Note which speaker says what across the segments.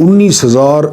Speaker 1: 19,000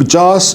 Speaker 1: 50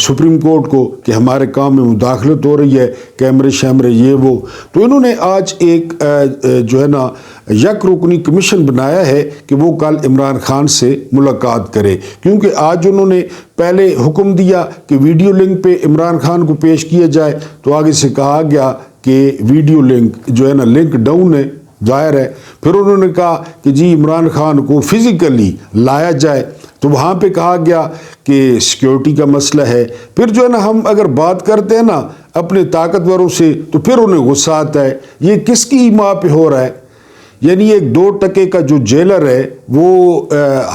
Speaker 1: supreme court کو کہ ہمارے کام میں مداخلت ہو رہی ہے، کیمرے شیمرے یہ وہ، تو انہوں نے آج ایک جو ہے نا یک رکنی کمیشن بنایا ہے کہ وہ کل عمران خان سے ملاقات کرے، کیونکہ آج انہوں نے پہلے حکم دیا کہ ویڈیو لنک پہ عمران خان کو پیش کیا جائے، تو آگے سے کہا گیا کہ ویڈیو لنک جو ہے نا لنک ڈاؤن ہے، ظاہر ہے۔ پھر انہوں نے کہا کہ جی عمران خان کو فزیکلی لایا جائے، تو وہاں پہ کہا گیا کہ سیکیورٹی کا مسئلہ ہے۔ پھر جو ہے نا ہم اگر بات کرتے ہیں نا اپنے طاقتوروں سے تو پھر انہیں غصہ آتا ہے، یہ کس کی ایما پہ ہو رہا ہے؟ یعنی ایک 2 ٹکے کا جو جیلر ہے وہ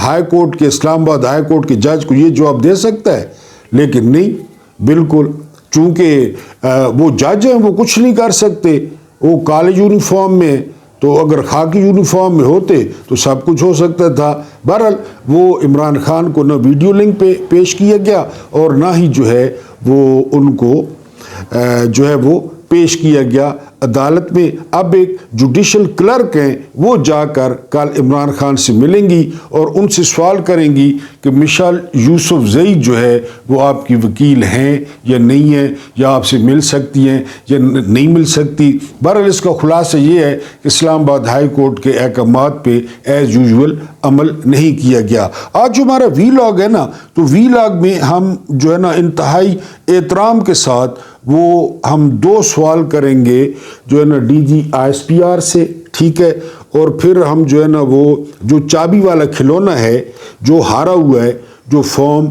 Speaker 1: ہائی کورٹ کے، اسلام آباد ہائی کورٹ کے جج کو یہ جواب دے سکتا ہے؟ لیکن نہیں، بالکل، چونکہ وہ جج ہیں وہ کچھ نہیں کر سکتے، وہ کالے یونیفارم میں، تو اگر خاکی یونیفارم میں ہوتے تو سب کچھ ہو سکتا تھا۔ بہرحال وہ عمران خان کو نہ ویڈیو لنک پہ پیش کیا گیا اور نہ ہی جو ہے وہ ان کو جو ہے وہ پیش کیا گیا عدالت میں۔ اب ایک جوڈیشل کلرک ہیں وہ جا کر کل عمران خان سے ملیں گی اور ان سے سوال کریں گی کہ مشال یوسف زئی جو ہے وہ آپ کی وکیل ہیں یا نہیں ہیں، یا آپ سے مل سکتی ہیں یا نہیں مل سکتی۔ بہرحال اس کا خلاصہ یہ ہے کہ اسلام آباد ہائی کورٹ کے احکامات پہ ایز یوزول عمل نہیں کیا گیا۔ آج جو ہمارا وی لاگ ہے نا، تو وی لاگ میں ہم جو ہے نا انتہائی احترام کے ساتھ وہ ہم 2 سوال کریں گے جو ہے نا ڈی جی ISPR سے، ٹھیک ہے، اور پھر ہم جو ہے نا وہ جو چابی والا کھلونا ہے جو ہارا ہوا ہے، جو فارم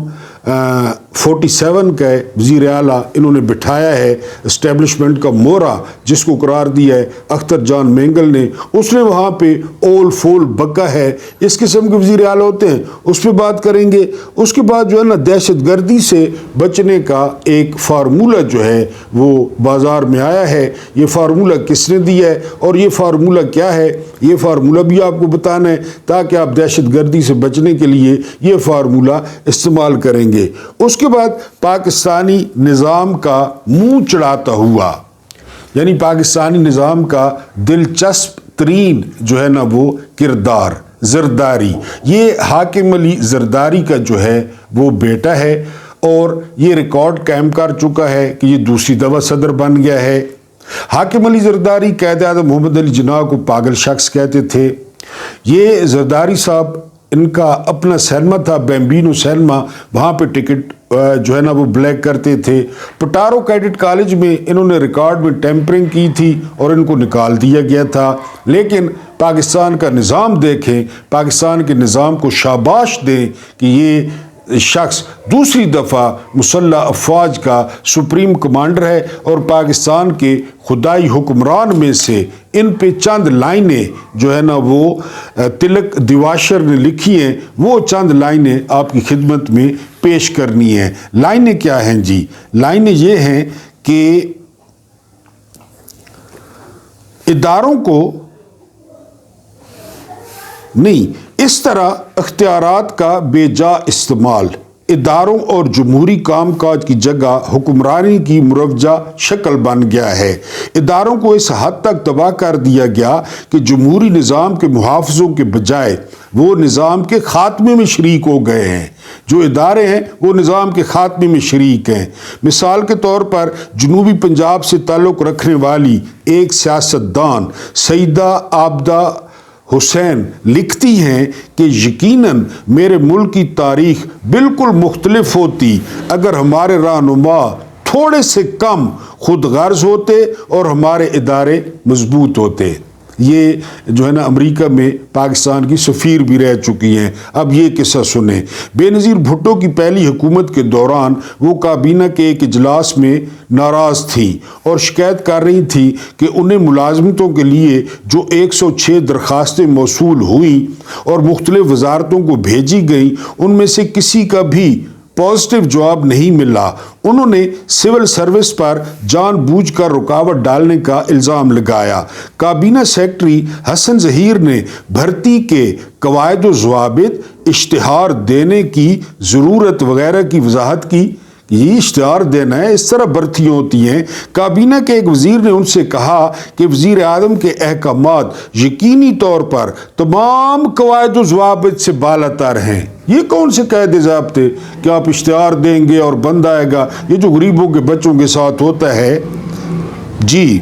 Speaker 1: 47 کا ہے، وزیر اعلیٰ انہوں نے بٹھایا ہے اسٹیبلشمنٹ کا مورا جس کو قرار دیا ہے اختر جان مینگل نے، اس نے وہاں پہ اول فول بکا ہے، اس قسم کے وزیر اعلیٰ ہوتے ہیں، اس پہ بات کریں گے۔ اس کے بعد جو ہے نا دہشت گردی سے بچنے کا ایک فارمولہ جو ہے وہ بازار میں آیا ہے، یہ فارمولہ کس نے دیا ہے اور یہ فارمولہ کیا ہے، یہ فارمولہ بھی آپ کو بتانا ہے تاکہ آپ دہشت گردی سے بچنے کے لیے یہ فارمولہ استعمال کریں گے۔ اس کے بعد پاکستانی نظام کا منہ چڑھاتا ہوا، یعنی پاکستانی نظام کا دلچسپ ترین جو ہے نا وہ کردار زرداری، یہ حاکم علی زرداری کا جو ہے وہ بیٹا ہے اور یہ ریکارڈ قائم کر چکا ہے کہ یہ دوسری دفعہ صدر بن گیا ہے۔ حاکم علی زرداری قائد اعظم محمد علی جناح کو پاگل شخص کہتے تھے۔ یہ زرداری صاحب ان کا اپنا سینما تھا بیمبینو سینما، وہاں پہ ٹکٹ جو ہے نا وہ بلیک کرتے تھے۔ پٹارو کیڈٹ کالج میں انہوں نے ریکارڈ میں ٹیمپرنگ کی تھی اور ان کو نکال دیا گیا تھا، لیکن پاکستان کا نظام دیکھیں، پاکستان کے نظام کو شاباش دیں کہ یہ شخص دوسری دفعہ مسلح افواج کا سپریم کمانڈر ہے اور پاکستان کے خدائی حکمران میں سے ان پہ چند لائنیں جو ہے نا وہ تلک دیواشر نے لکھی ہیں، وہ چند لائنیں آپ کی خدمت میں پیش کرنی ہیں۔ لائنیں کیا ہیں جی؟ لائنیں یہ ہیں کہ اداروں کو نہیں، اس طرح اختیارات کا بے جا استعمال اداروں اور جمہوری کام کاج کی جگہ حکمرانی کی مروجہ شکل بن گیا ہے۔ اداروں کو اس حد تک تباہ کر دیا گیا کہ جمہوری نظام کے محافظوں کے بجائے وہ نظام کے خاتمے میں شریک ہو گئے ہیں۔ جو ادارے ہیں وہ نظام کے خاتمے میں شریک ہیں۔ مثال کے طور پر جنوبی پنجاب سے تعلق رکھنے والی ایک سیاستدان سیدہ عابدہ حسین لکھتی ہیں کہ یقیناً میرے ملک کی تاریخ بالکل مختلف ہوتی اگر ہمارے رہنما تھوڑے سے کم خود غرض ہوتے اور ہمارے ادارے مضبوط ہوتے۔ یہ جو ہے نا امریکہ میں پاکستان کی سفیر بھی رہ چکی ہیں۔ اب یہ قصہ سنیں۔ بے نظیر بھٹو کی پہلی حکومت کے دوران وہ کابینہ کے ایک اجلاس میں ناراض تھی اور شکایت کر رہی تھی کہ انہیں ملازمتوں کے لیے جو 106 درخواستیں موصول ہوئیں اور مختلف وزارتوں کو بھیجی گئیں ان میں سے کسی کا بھی پازیٹیو جواب نہیں ملا۔ انہوں نے سول سروس پر جان بوجھ کر رکاوٹ ڈالنے کا الزام لگایا۔ کابینہ سیکرٹری حسن ظہیر نے بھرتی کے قواعد و ضوابط، اشتہار دینے کی ضرورت وغیرہ کی وضاحت کی یہ اشتہار دینا ہے، اس طرح برتیاں ہوتی ہیں۔ کابینہ کے ایک وزیر نے ان سے کہا کہ وزیر اعظم کے احکامات یقینی طور پر تمام قواعد و ضوابط سے بالا تر ہیں۔ یہ کون سے قاعدے ضابطے کہ آپ اشتہار دیں گے اور بند آئے گا؟ یہ جو غریبوں کے بچوں کے ساتھ ہوتا ہے جی۔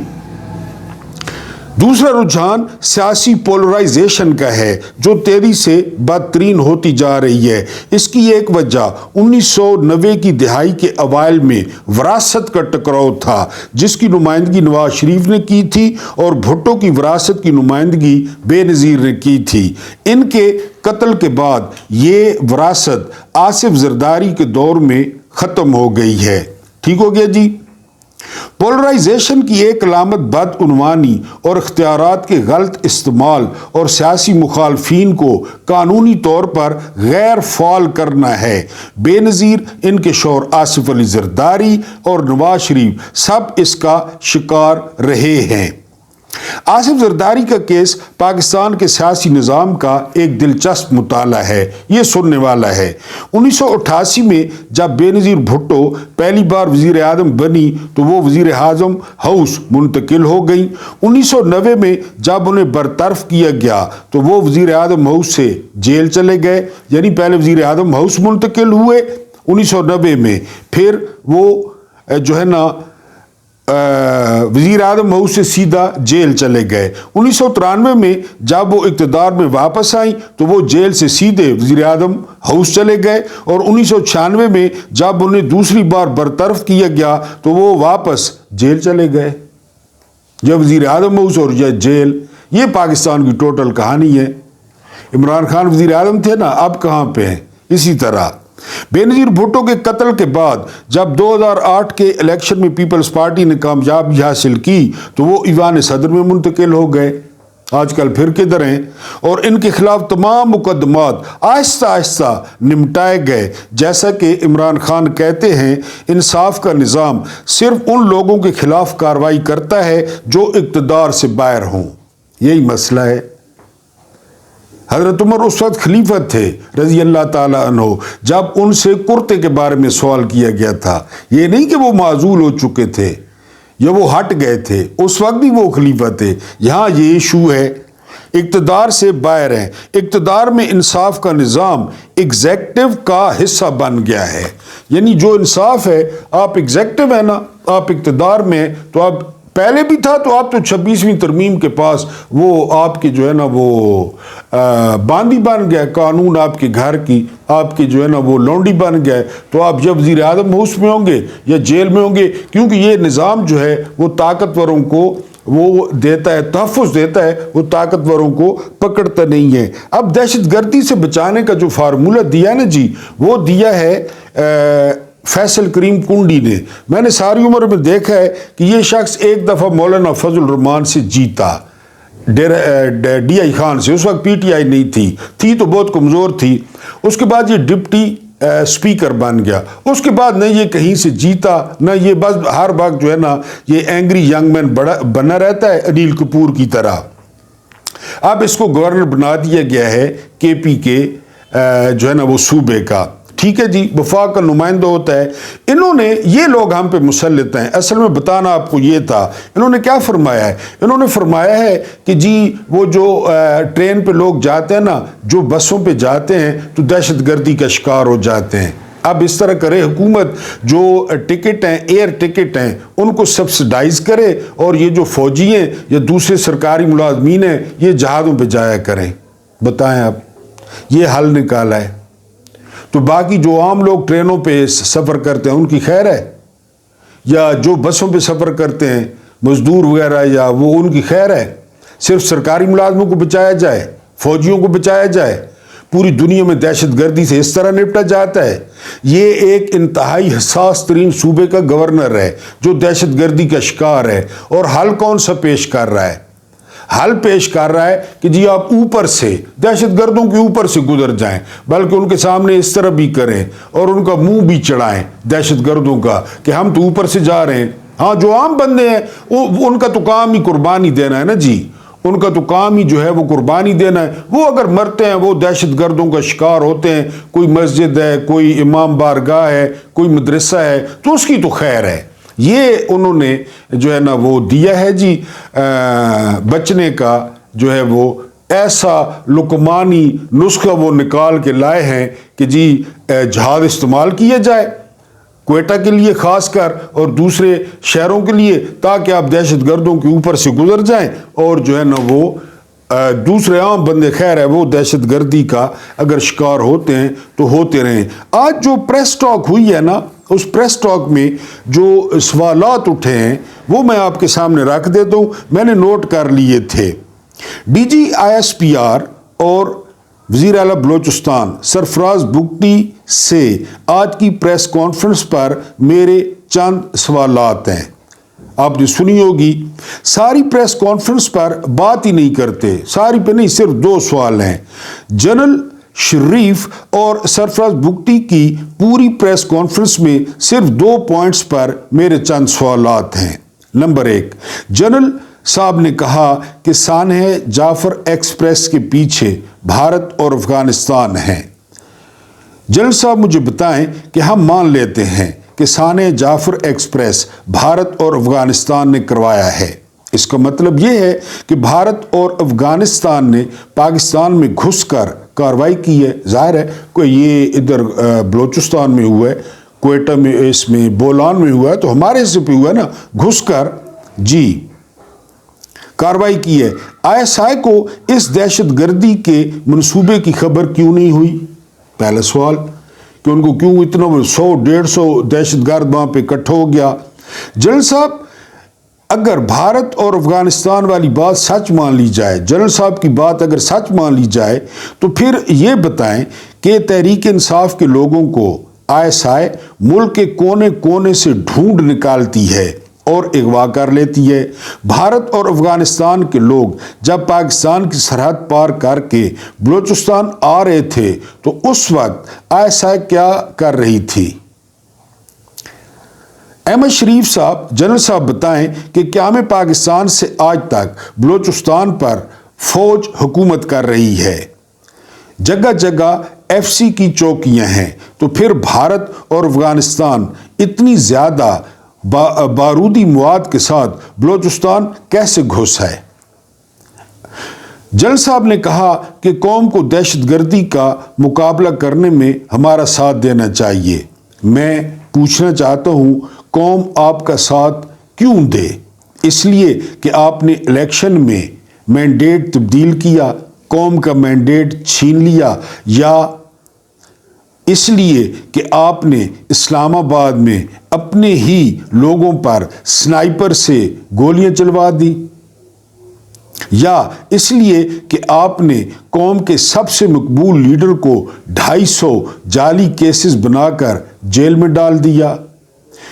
Speaker 1: دوسرا رجحان سیاسی پولرائزیشن کا ہے جو تیزی سے بدترین ہوتی جا رہی ہے۔ اس کی ایک وجہ 1990 کی دہائی کے اوائل میں وراثت کا ٹکراؤ تھا جس کی نمائندگی نواز شریف نے کی تھی اور بھٹو کی وراثت کی نمائندگی بے نظیر نے کی تھی۔ ان کے قتل کے بعد یہ وراثت آصف زرداری کے دور میں ختم ہو گئی ہے۔ ٹھیک ہو گیا جی۔ پولرائزیشن کی ایک علامت بدعنوانی اور اختیارات کے غلط استعمال اور سیاسی مخالفین کو قانونی طور پر غیر فعال کرنا ہے۔ بے نظیر، ان کے شوہر آصف علی زرداری اور نواز شریف سب اس کا شکار رہے ہیں۔ آصف زرداری کا کیس پاکستان کے سیاسی نظام کا ایک دلچسپ مطالعہ ہے، یہ سننے والا ہے۔ 1988 میں جب بے نظیر بھٹو پہلی بار وزیر اعظم بنی تو وہ وزیر اعظم ہاؤس منتقل ہو گئیں۔ 1990 میں جب انہیں برطرف کیا گیا تو وہ وزیر اعظم ہاؤس سے جیل چلے گئے، یعنی پہلے وزیر اعظم ہاؤس منتقل ہوئے 1990 میں، پھر وہ جو ہے نا وزیر اعظم ہاؤس سے سیدھا جیل چلے گئے۔ 1993 میں جب وہ اقتدار میں واپس آئیں تو وہ جیل سے سیدھے وزیر اعظم ہاؤس چلے گئے، اور 1996 میں جب انہیں دوسری بار برطرف کیا گیا تو وہ واپس جیل چلے گئے۔ یا وزیر اعظم ہاؤس اور یا جیل، یہ پاکستان کی ٹوٹل کہانی ہے۔ عمران خان وزیر اعظم تھے نا، اب کہاں پہ ہیں؟ اسی طرح بے نظیر بھٹو کے قتل کے بعد جب 2008 کے الیکشن میں پیپلز پارٹی نے کامیابی حاصل کی تو وہ ایوان صدر میں منتقل ہو گئے۔ آج کل پھر کدھر ہیں؟ اور ان کے خلاف تمام مقدمات آہستہ آہستہ نمٹائے گئے۔ جیسا کہ عمران خان کہتے ہیں، انصاف کا نظام صرف ان لوگوں کے خلاف کارروائی کرتا ہے جو اقتدار سے باہر ہوں۔ یہی مسئلہ ہے۔ حضرت عمر اس وقت خلیفہ تھے رضی اللہ تعالیٰ عنہ جب ان سے کرتے کے بارے میں سوال کیا گیا تھا۔ یہ نہیں کہ وہ معزول ہو چکے تھے یا وہ ہٹ گئے تھے، اس وقت بھی وہ خلیفہ تھے۔ یہاں یہ ایشو ہے، اقتدار سے باہر ہیں۔ اقتدار میں انصاف کا نظام ایگزیکٹو کا حصہ بن گیا ہے، یعنی جو انصاف ہے، آپ ایگزیکٹو ہے نا، آپ اقتدار میں ہیں تو آپ پہلے بھی تھا، تو آپ تو 26ویں ترمیم کے پاس وہ آپ کے جو ہے نا وہ باندی بن گئے، قانون آپ کے گھر کی آپ کے جو ہے نا وہ لونڈی بن گئے، تو آپ جب وزیر اعظم ہاؤس میں ہوں گے یا جیل میں ہوں گے، کیونکہ یہ نظام جو ہے وہ طاقتوروں کو وہ دیتا ہے، تحفظ دیتا ہے، وہ طاقتوروں کو پکڑتا نہیں ہے۔ اب دہشت گردی سے بچانے کا جو فارمولہ دیا نا جی، وہ دیا ہے فیصل کریم کنڈی نے۔ میں نے ساری عمر میں دیکھا ہے کہ یہ شخص ایک دفعہ مولانا فضل الرحمان سے جیتا، ڈی آئی خان سے، اس وقت پی ٹی آئی نہیں تھی تو بہت کمزور تھی۔ اس کے بعد یہ ڈپٹی سپیکر بن گیا، اس کے بعد نہ یہ کہیں سے جیتا نہ یہ، بس ہر وقت جو ہے نا یہ اینگری ینگ مین بنا رہتا ہے انیل کپور کی طرح۔ اب اس کو گورنر بنا دیا گیا ہے کے پی کے جو ہے نا وہ صوبے کا، ٹھیک ہے جی، وفاق کا نمائندہ ہوتا ہے۔ انہوں نے، یہ لوگ ہم پہ مسلط ہیں، اصل میں بتانا آپ کو یہ تھا، انہوں نے کیا فرمایا ہے؟ انہوں نے فرمایا ہے کہ جی وہ جو ٹرین پہ لوگ جاتے ہیں نا، جو بسوں پہ جاتے ہیں تو دہشت گردی کا شکار ہو جاتے ہیں۔ اب اس طرح کرے حکومت، جو ٹکٹ ہیں، ایئر ٹکٹ ہیں، ان کو سبسڈائز کرے، اور یہ جو فوجی ہیں یا دوسرے سرکاری ملازمین ہیں یہ جہازوں پہ جایا کریں۔ بتائیں آپ، یہ حل نکالا ہے تو باقی جو عام لوگ ٹرینوں پہ سفر کرتے ہیں ان کی خیر ہے، یا جو بسوں پہ سفر کرتے ہیں مزدور وغیرہ، یا وہ ان کی خیر ہے؟ صرف سرکاری ملازموں کو بچایا جائے، فوجیوں کو بچایا جائے؟ پوری دنیا میں دہشت گردی سے اس طرح نپٹا جاتا ہے؟ یہ ایک انتہائی حساس ترین صوبے کا گورنر ہے جو دہشت گردی کا شکار ہے، اور حل کون سا پیش کر رہا ہے؟ حل پیش کر رہا ہے کہ جی آپ اوپر سے دہشت گردوں کے اوپر سے گزر جائیں، بلکہ ان کے سامنے اس طرح بھی کریں اور ان کا منہ بھی چڑھائیں دہشت گردوں کا کہ ہم تو اوپر سے جا رہے ہیں۔ ہاں جو عام بندے ہیں ان کا تو کام ہی قربانی دینا ہے نا جی، ان کا تو کام ہی جو ہے وہ قربانی دینا ہے. وہ اگر مرتے ہیں وہ دہشت گردوں کا شکار ہوتے ہیں, کوئی مسجد ہے, کوئی امام بارگاہ ہے, کوئی مدرسہ ہے, تو اس کی تو خیر ہے. یہ انہوں نے جو ہے نا وہ دیا ہے جی بچنے کا جو ہے وہ ایسا لقمانی نسخہ وہ نکال کے لائے ہیں کہ جی جہاد استعمال کیا جائے کوئٹہ کے لیے خاص کر اور دوسرے شہروں کے لیے, تاکہ آپ دہشت گردوں کے اوپر سے گزر جائیں اور جو ہے نا وہ دوسرے عام بندے خیر ہے وہ دہشت گردی کا اگر شکار ہوتے ہیں تو ہوتے رہیں. آج جو پریس ٹاک ہوئی ہے نا, اس پریس ٹاک میں جو سوالات اٹھے ہیں وہ میں آپ کے سامنے رکھ دیتا ہوں, میں نے نوٹ کر لیے تھے. ڈی جی ISPR اور وزیر اعلیٰ بلوچستان سرفراز بگٹی سے آج کی پریس کانفرنس پر میرے چند سوالات ہیں. آپ نے سنی ہوگی ساری پریس کانفرنس پر بات ہی نہیں کرتے, ساری پہ نہیں, صرف 2 سوال ہیں. جنرل شریف اور سرفراز بگٹی کی پوری پریس کانفرنس میں صرف 2 پوائنٹس پر میرے چند سوالات ہیں. نمبر 1, جنرل صاحب نے کہا کہ سانحہ جعفر ایکسپریس کے پیچھے بھارت اور افغانستان ہیں. جنرل صاحب مجھے بتائیں کہ ہم مان لیتے ہیں کہ سانحہ جعفر ایکسپریس بھارت اور افغانستان نے کروایا ہے. اس کا مطلب یہ ہے کہ بھارت اور افغانستان نے پاکستان میں گھس کر کارروائی کی ہے. ظاہر ہے کوئی یہ ادھر بلوچستان میں ہوا ہے, کوئٹہ میں, اس میں بولان میں ہوا ہے, تو ہمارے حصے پہ ہوا ہے نا, گھس کر جی کارروائی کی ہے. ISI کو اس دہشت گردی کے منصوبے کی خبر کیوں نہیں ہوئی؟ پہلا سوال کہ ان کو کیوں اتنا 100-150 دہشت گرد وہاں پہ اکٹھا ہو گیا. جنرل صاحب اگر بھارت اور افغانستان والی بات سچ مان لی جائے, جنرل صاحب کی بات اگر سچ مان لی جائے, تو پھر یہ بتائیں کہ تحریک انصاف کے لوگوں کو ISI ملک کے کونے کونے سے ڈھونڈ نکالتی ہے اور اغوا کر لیتی ہے. بھارت اور افغانستان کے لوگ جب پاکستان کی سرحد پار کر کے بلوچستان آ رہے تھے تو اس وقت ISI کیا کر رہی تھی؟ احمد شریف صاحب, جنرل صاحب بتائیں کہ قیام پاکستان سے آج تک بلوچستان پر فوج حکومت کر رہی ہے, جگہ جگہ FC کی چوکیاں ہیں, تو پھر بھارت اور افغانستان اتنی زیادہ بارودی مواد کے ساتھ بلوچستان کیسے گھس ہے؟ جنرل صاحب نے کہا کہ قوم کو دہشت گردی کا مقابلہ کرنے میں ہمارا ساتھ دینا چاہیے. میں پوچھنا چاہتا ہوں قوم آپ کا ساتھ کیوں دے؟ اس لیے کہ آپ نے الیکشن میں مینڈیٹ تبدیل کیا, قوم کا مینڈیٹ چھین لیا, یا اس لیے کہ آپ نے اسلام آباد میں اپنے ہی لوگوں پر سنائپر سے گولیاں چلوا دی, یا اس لیے کہ آپ نے قوم کے سب سے مقبول لیڈر کو 250 جعلی کیسز بنا کر جیل میں ڈال دیا؟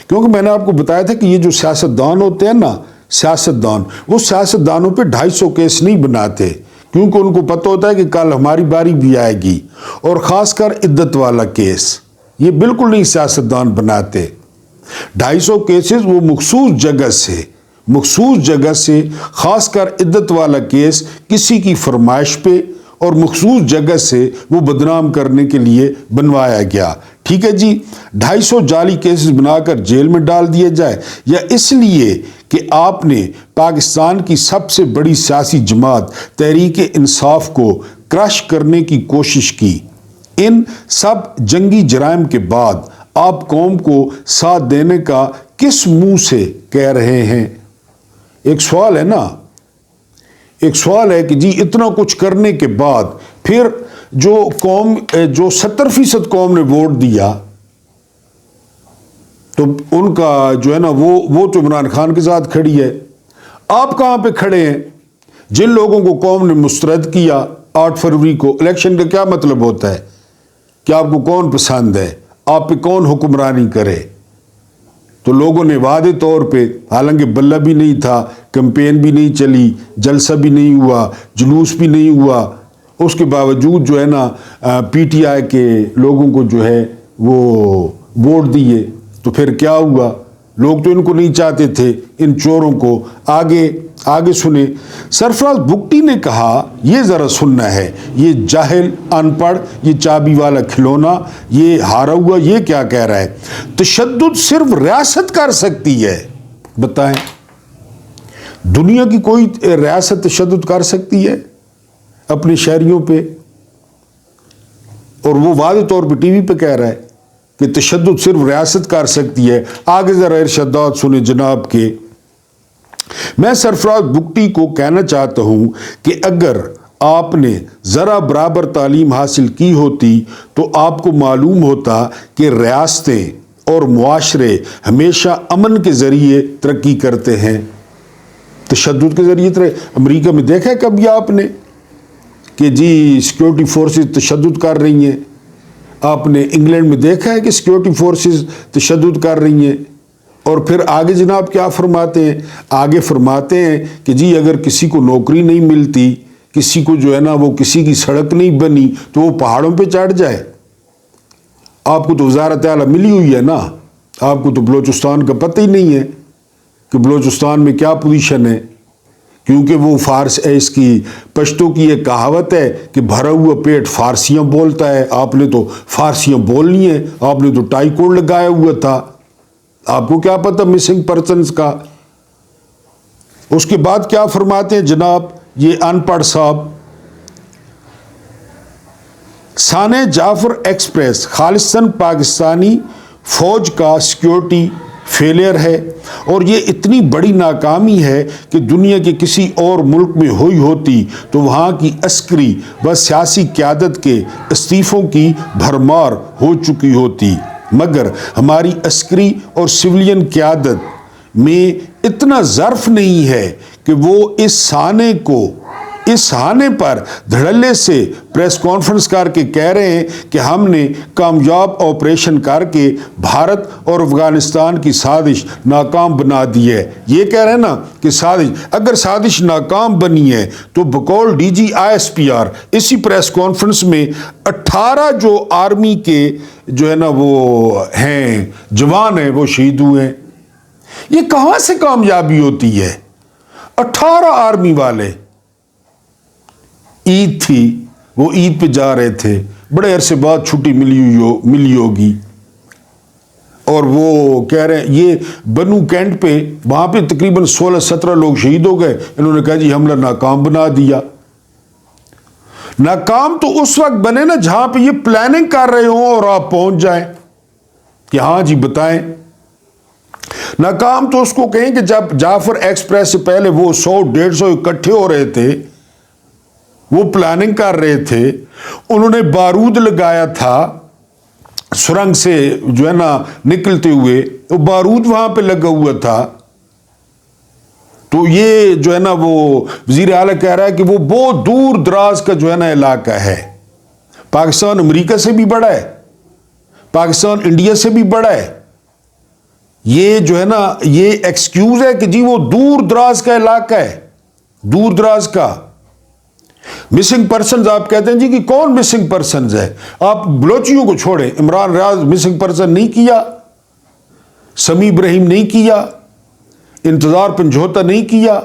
Speaker 1: کیونکہ میں نے آپ کو بتایا تھا کہ یہ جو سیاستدان ہوتے ہیں نا, سیاستدان, وہ سیاستدانوں پہ 250 کیس نہیں بناتے, کیونکہ ان کو پتہ ہوتا ہے کہ کل ہماری باری بھی آئے گی, اور خاص کر عدت والا کیس یہ بالکل نہیں سیاستدان بناتے. 250 کیسز وہ مخصوص جگہ سے خاص کر عدت والا کیس کسی کی فرمائش پہ اور مخصوص جگہ سے وہ بدنام کرنے کے لیے بنوایا گیا. ٹھیک ہے جی, 250 جعلی کیسز بنا کر جیل میں ڈال دیا جائے, یا اس لیے کہ آپ نے پاکستان کی سب سے بڑی سیاسی جماعت تحریک انصاف کو کرش کرنے کی کوشش کی. ان سب جنگی جرائم کے بعد آپ قوم کو ساتھ دینے کا کس منہ سے کہہ رہے ہیں؟ ایک سوال ہے نا, ایک سوال ہے کہ جی اتنا کچھ کرنے کے بعد پھر جو 70% قوم نے ووٹ دیا تو ان کا جو ہے نا وہ تو عمران خان کے ساتھ کھڑی ہے. آپ کہاں پہ کھڑے ہیں؟ جن لوگوں کو قوم نے مسترد کیا 8 فروری کو, الیکشن کا کیا مطلب ہوتا ہے کہ آپ کو کون پسند ہے, آپ پہ کون حکمرانی کرے؟ تو لوگوں نے واضح طور پہ, حالانکہ بلہ بھی نہیں تھا, کمپین بھی نہیں چلی, جلسہ بھی نہیں ہوا, جلوس بھی نہیں ہوا, اس کے باوجود جو ہے نا PTI کے لوگوں کو جو ہے وہ ووٹ دیے. تو پھر کیا ہوا؟ لوگ تو ان کو نہیں چاہتے تھے، ان چوروں کو۔ آگے سنیں، سرفراز بگٹی نے کہا، یہ ذرا سننا ہے، یہ جاہل، ان پڑھ، یہ چابی والا کھلونا، یہ ہارا ہوا، یہ کیا کہہ رہا ہے؟ تشدد صرف ریاست کر سکتی ہے۔ بتائیں، دنیا کی کوئی ریاست تشدد کر سکتی ہے اپنے شہریوں پہ؟ اور وہ واضح طور پہ ٹی وی پہ کہہ رہا ہے کہ تشدد صرف ریاست کر سکتی ہے۔ آگے ذرا ارشادات سنیں جناب کے۔ میں سرفراز بگٹی کو کہنا چاہتا ہوں کہ اگر آپ نے ذرا برابر تعلیم حاصل کی ہوتی تو آپ کو معلوم ہوتا کہ ریاستیں اور معاشرے ہمیشہ امن کے ذریعے ترقی کرتے ہیں، تشدد کے ذریعے امریکہ میں دیکھا ہے کبھی آپ نے کہ جی سیکیورٹی فورسز تشدد کر رہی ہیں؟ آپ نے انگلینڈ میں دیکھا ہے کہ سیکیورٹی فورسز تشدد کر رہی ہیں؟ اور پھر آگے جناب کیا فرماتے ہیں؟ آگے فرماتے ہیں کہ جی اگر کسی کو نوکری نہیں ملتی، کسی کو جو ہے نا وہ کسی کی سڑک نہیں بنی تو وہ پہاڑوں پہ چڑھ جائے۔ آپ کو تو وزارت اعلیٰ ملی ہوئی ہے نا، آپ کو تو بلوچستان کا پتہ ہی نہیں ہے کہ بلوچستان میں کیا پوزیشن ہے، کیونکہ وہ اس کی پشتو کی ایک کہاوت ہے کہ بھرا ہوا پیٹ فارسیاں بولتا ہے۔ آپ نے تو فارسیاں بولنی ہے، آپ نے تو ٹائی کوڈ لگایا ہوا تھا، آپ کو کیا پتہ مسنگ پرسنز کا۔ اس کے بعد کیا فرماتے ہیں جناب یہ ان پڑھ صاحب؟ سانحہ جعفر ایکسپریس خالصتاً پاکستانی فوج کا سیکیورٹی فیلئر ہے، اور یہ اتنی بڑی ناکامی ہے کہ دنیا کے کسی اور ملک میں ہوئی ہوتی تو وہاں کی عسکری و سیاسی قیادت کے استعفوں کی بھرمار ہو چکی ہوتی، مگر ہماری عسکری اور سویلین قیادت میں اتنا ظرف نہیں ہے کہ وہ اس سانحے پر دھڑلے سے پریس کانفرنس کر کے کہہ رہے ہیں کہ ہم نے کامیاب آپریشن کر کے بھارت اور افغانستان کی سازش ناکام بنا دی ہے۔ یہ کہہ رہے ہیں نا کہ اگر سازش ناکام بنی ہے تو بقول ڈی جی ISPR اسی پریس کانفرنس میں 18 جو آرمی کے جو ہے نا وہ ہیں جوان ہیں وہ شہید ہوئے ہیں۔ یہ کہاں سے کامیابی ہوتی ہے؟ 18 آرمی والے، عید تھی، وہ عید پہ جا رہے تھے، بڑے عرصے بعد چھٹی ملی ہوگی، اور وہ کہہ رہے ہیں یہ بنو کینٹ پہ وہاں پہ تقریباً 16-17 لوگ شہید ہو گئے، انہوں نے کہا جی حملہ ناکام بنا دیا۔ ناکام تو اس وقت بنے نا جہاں پہ یہ پلاننگ کر رہے ہوں اور آپ پہنچ جائیں کہ ہاں جی بتائیں۔ ناکام تو اس کو کہیں کہ جب جعفر ایکسپریس سے پہلے وہ 100-150 اکٹھے ہو رہے تھے، وہ پلاننگ کر رہے تھے، انہوں نے بارود لگایا تھا سرنگ سے جو ہے نا نکلتے ہوئے، وہ بارود وہاں پہ لگا ہوا تھا، تو یہ جو ہے نا وہ وزیر اعلیٰ کہہ رہا ہے کہ وہ بہت دور دراز کا جو ہے نا علاقہ ہے، پاکستان امریکہ سے بھی بڑا ہے، پاکستان انڈیا سے بھی بڑا ہے۔ یہ جو ہے نا یہ ایکسکیوز ہے کہ جی وہ دور دراز کا علاقہ ہے، دور دراز کا۔ مسنگ پرسنز آپ کہتے ہیں جی کہ کون مسنگ پرسنز ہے؟ آپ بلوچیوں کو چھوڑیں، عمران ریاض مسنگ پرسن نہیں کیا، سمیع ابراہیم نہیں کیا، انتظار پنجھوتا نہیں کیا،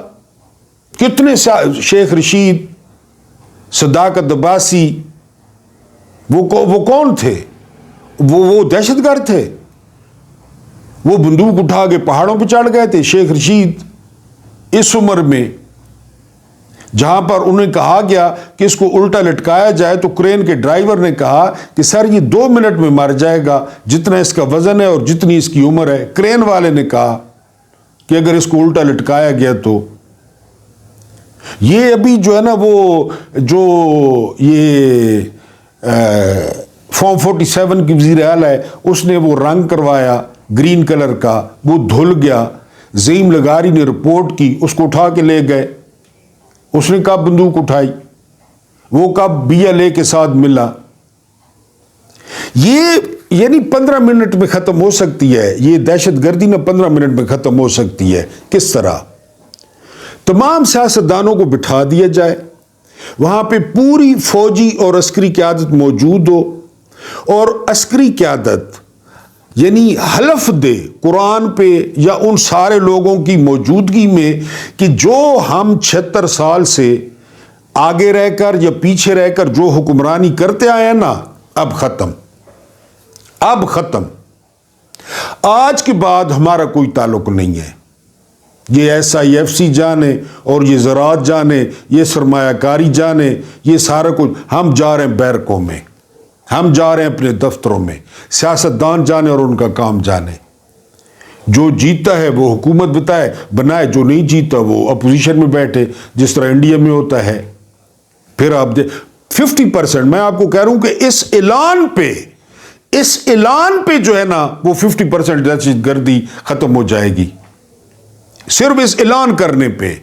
Speaker 1: کتنے شیخ رشید، صداقت عباسی، وہ کون تھے؟ وہ دہشت گرد تھے، وہ بندوق اٹھا کے پہاڑوں پہ چڑھ گئے تھے۔ شیخ رشید اس عمر میں جہاں پر انہیں کہا گیا کہ اس کو الٹا لٹکایا جائے تو کرین کے ڈرائیور نے کہا کہ سر یہ 2 منٹ میں مر جائے گا جتنا اس کا وزن ہے اور جتنی اس کی عمر ہے۔ کرین والے نے کہا کہ اگر اس کو الٹا لٹکایا گیا تو یہ ابھی جو ہے نا وہ جو یہ فارم 47 کی وزیر اعلیٰ ہے اس نے وہ رنگ کروایا گرین کلر کا، وہ دھل گیا، زعیم لغاری نے رپورٹ کی، اس کو اٹھا کے لے گئے۔ اس نے کب بندوق اٹھائی؟ وہ کب BLA کے ساتھ ملا؟ یہ یعنی 15 منٹ میں ختم ہو سکتی ہے، یہ دہشت گردی نہ 15 منٹ میں ختم ہو سکتی ہے۔ کس طرح؟ تمام سیاستدانوں کو بٹھا دیا جائے، وہاں پہ پوری فوجی اور عسکری قیادت موجود ہو، اور عسکری قیادت یعنی حلف دے قرآن پہ یا ان سارے لوگوں کی موجودگی میں کہ جو ہم 76 سال سے آگے رہ کر یا پیچھے رہ کر جو حکمرانی کرتے آئے ہیں نا، اب ختم، اب ختم، آج کے بعد ہمارا کوئی تعلق نہیں ہے۔ یہ SIFC جانے اور یہ زراعت جانے، یہ سرمایہ کاری جانے، یہ سارا کچھ، ہم جا رہے ہیں بیرکوں میں، ہم جا رہے ہیں اپنے دفتروں میں، سیاستدان جانے اور ان کا کام جانے۔ جو جیتا ہے وہ حکومت بنائے، جو نہیں جیتا وہ اپوزیشن میں بیٹھے، جس طرح انڈیا میں ہوتا ہے۔ پھر آپ 50%، میں آپ کو کہہ رہا ہوں کہ اس اعلان پہ جو ہے نا وہ 50% دہشت گردی ختم ہو جائے گی، صرف اس اعلان کرنے پہ۔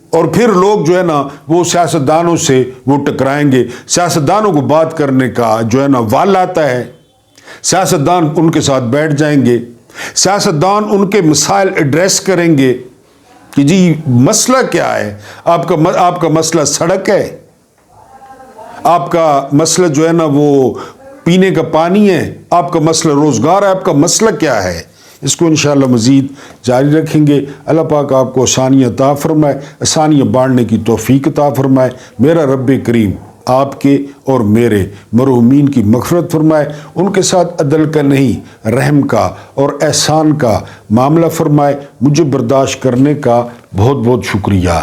Speaker 1: اور پھر لوگ جو ہے نا وہ سیاستدانوں سے وہ ٹکرائیں گے، سیاستدانوں کو بات کرنے کا جو ہے نا وال آتا ہے، سیاستدان ان کے ساتھ بیٹھ جائیں گے، سیاستدان ان کے مسائل ایڈریس کریں گے کہ جی مسئلہ کیا ہے، آپ کا مسئلہ سڑک ہے، آپ کا مسئلہ جو ہے نا وہ پینے کا پانی ہے، آپ کا مسئلہ روزگار ہے، آپ کا مسئلہ کیا ہے۔ اس کو انشاءاللہ مزید جاری رکھیں گے۔ اللہ پاک آپ کو آسانیاں عطا فرمائے، آسانیاں بانٹنے کی توفیق عطا فرمائے۔ میرا رب کریم آپ کے اور میرے مرحومین کی مغفرت فرمائے، ان کے ساتھ عدل کا نہیں رحم کا اور احسان کا معاملہ فرمائے۔ مجھے برداشت کرنے کا بہت بہت شکریہ۔